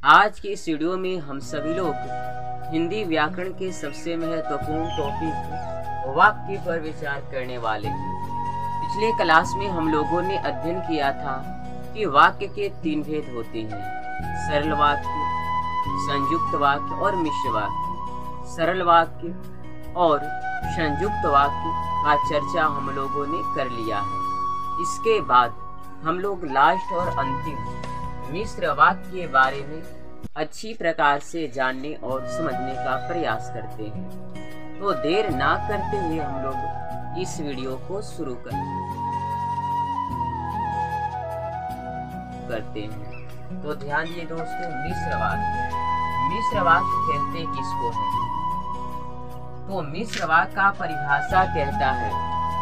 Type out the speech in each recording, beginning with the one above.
आज की इस वीडियो में हम सभी लोग हिंदी व्याकरण के सबसे महत्वपूर्ण टॉपिक वाक्य पर विचार करने वाले हैं। पिछले क्लास में हम लोगों ने अध्ययन किया था कि वाक्य के 3 भेद होते हैं, सरल वाक्य, संयुक्त वाक्य और मिश्र वाक्य। सरल वाक्य और संयुक्त वाक्य का चर्चा हम लोगों ने कर लिया है। इसके बाद हम लोग लास्ट और अंतिम मिश्र वाक्य के बारे में अच्छी प्रकार से जानने और समझने का प्रयास करते हैं। तो देर ना करते हुए हम लोग इस वीडियो को शुरू करते हैं। तो ध्यान दिए दोस्तों, मिश्र वाक्य कहते किसको है? तो मिश्र वाक्य का परिभाषा कहता है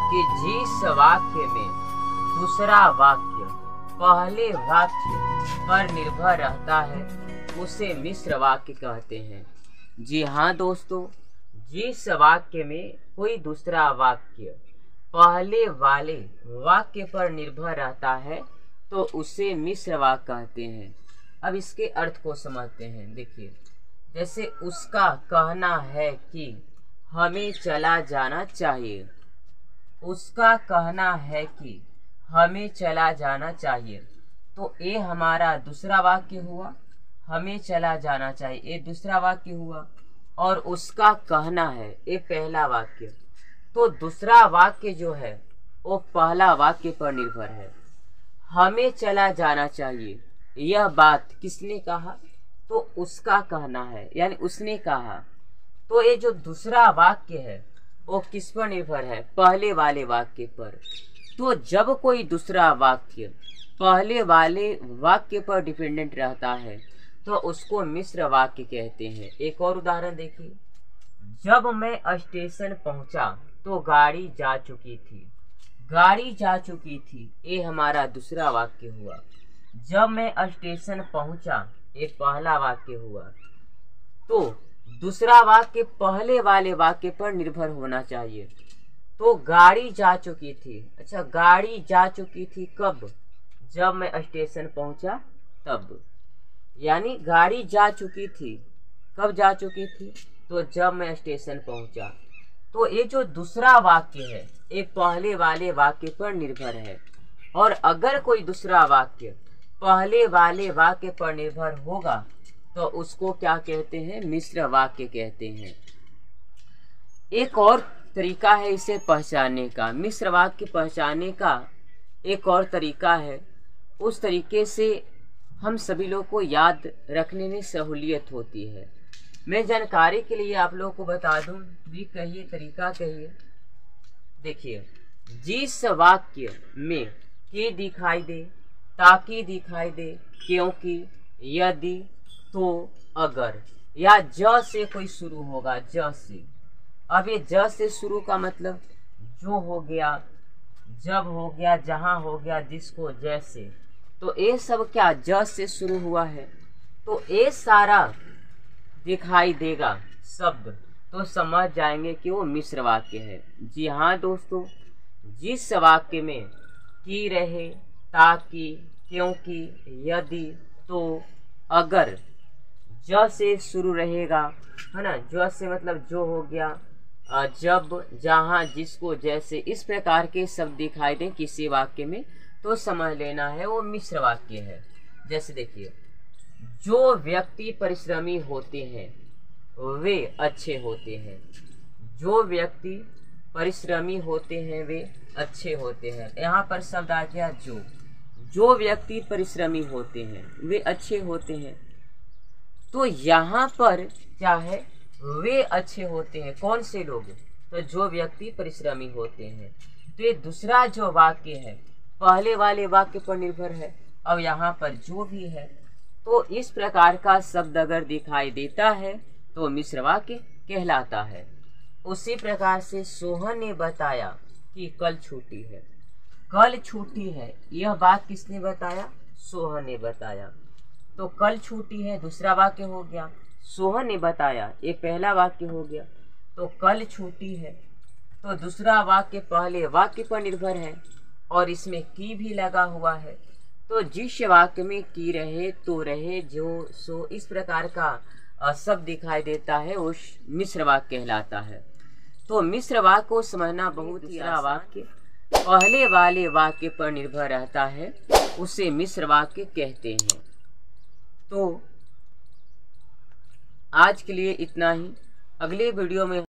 कि जिस वाक्य में दूसरा वाक्य पहले वाक्य पर निर्भर रहता है उसे मिश्र वाक्य कहते हैं। जी हाँ दोस्तों, जिस वाक्य में कोई दूसरा वाक्य पहले वाले वाक्य पर निर्भर रहता है तो उसे मिश्र वाक्य कहते हैं। अब इसके अर्थ को समझते हैं। देखिए, जैसे उसका कहना है कि हमें चला जाना चाहिए। उसका कहना है कि हमें चला जाना चाहिए, तो ये हमारा दूसरा वाक्य हुआ। हमें चला जाना चाहिए ये दूसरा वाक्य हुआ, और उसका कहना है ये पहला वाक्य। तो दूसरा वाक्य जो है वो पहला वाक्य पर निर्भर है। हमें चला जाना चाहिए, यह बात किसने कहा? तो उसका कहना है, यानी उसने कहा। तो ये जो दूसरा वाक्य है वो किस पर निर्भर है? पहले वाले वाक्य पर। तो जब कोई दूसरा वाक्य पहले वाले वाक्य पर डिपेंडेंट रहता है तो उसको मिश्र वाक्य कहते हैं। एक और उदाहरण देखिए, जब मैं स्टेशन पहुंचा तो गाड़ी जा चुकी थी। गाड़ी जा चुकी थी ये हमारा दूसरा वाक्य हुआ। जब मैं स्टेशन पहुंचा ये पहला वाक्य हुआ। तो दूसरा वाक्य पहले वाले वाक्य पर निर्भर होना चाहिए। तो गाड़ी जा चुकी थी, अच्छा गाड़ी जा चुकी थी कब? जब मैं स्टेशन पहुंचा तब। यानी गाड़ी जा चुकी थी, कब जा चुकी थी? तो जब मैं स्टेशन पहुंचा। तो ये जो दूसरा वाक्य है ये पहले वाले वाक्य पर निर्भर है। और अगर कोई दूसरा वाक्य पहले वाले वाक्य पर निर्भर होगा तो उसको क्या कहते हैं? मिश्र वाक्य कहते हैं। एक और तरीका है इसे पहचानने का। मिश्र वाक्य पहचानने का एक और तरीका है, उस तरीके से हम सभी लोग को याद रखने में सहूलियत होती है। मैं जानकारी के लिए आप लोगों को बता दूं, भी कहिए, तरीका कहिए। देखिए, जिस वाक्य में कि दिखाई दे, ताकि दिखाई दे, क्योंकि, यदि, तो, अगर या ज से कोई शुरू होगा, ज से। अब ये ज से शुरू का मतलब जो हो गया, जब हो गया, जहां हो गया, जिसको, जैसे। तो ये सब क्या ज से शुरू हुआ है। तो ये सारा दिखाई देगा शब्द, तो समझ जाएंगे कि वो मिश्र वाक्य है। जी हाँ दोस्तों, जिस वाक्य में कि रहे, ताकि, क्योंकि, यदि, तो, अगर ज से शुरू रहेगा, है ना। ज से मतलब जो हो गया, जब, जहां, जिसको, जैसे, इस प्रकार के शब्द दिखाई दें किसी वाक्य में तो समझ लेना है वो मिश्र वाक्य है। जैसे देखिए, जो व्यक्ति परिश्रमी होते हैं वे अच्छे होते हैं। जो व्यक्ति परिश्रमी होते हैं वे अच्छे होते हैं। यहाँ पर शब्द आ गया जो। जो व्यक्ति परिश्रमी होते हैं वे अच्छे होते हैं। तो यहाँ पर क्या है? वे अच्छे होते हैं। कौन से लोग? तो जो व्यक्ति परिश्रमी होते हैं। तो ये दूसरा जो वाक्य है पहले वाले वाक्य पर निर्भर है। अब यहाँ पर जो भी है, तो इस प्रकार का शब्द अगर दिखाई देता है तो मिश्र वाक्य कहलाता है। उसी प्रकार से सोहन ने बताया कि कल छुट्टी है। कल छुट्टी है, यह बात किसने बताया? सोहन ने बताया। तो कल छुट्टी है दूसरा वाक्य हो गया। सोहन ने बताया ये पहला वाक्य हो गया। तो कल छुट्टी है, तो दूसरा वाक्य पहले वाक्य पर निर्भर है और इसमें की भी लगा हुआ है। तो जिस वाक्य में की रहे तो रहे जो सो इस प्रकार का शब्द दिखाई देता है वो मिश्र वाक्य कहलाता है। तो मिश्र वाक्य को समझना बहुत ही वाक्य पहले वाले वाक्य पर निर्भर रहता है, उसे मिश्र वाक्य कहते हैं। तो आज के लिए इतना ही। अगले वीडियो में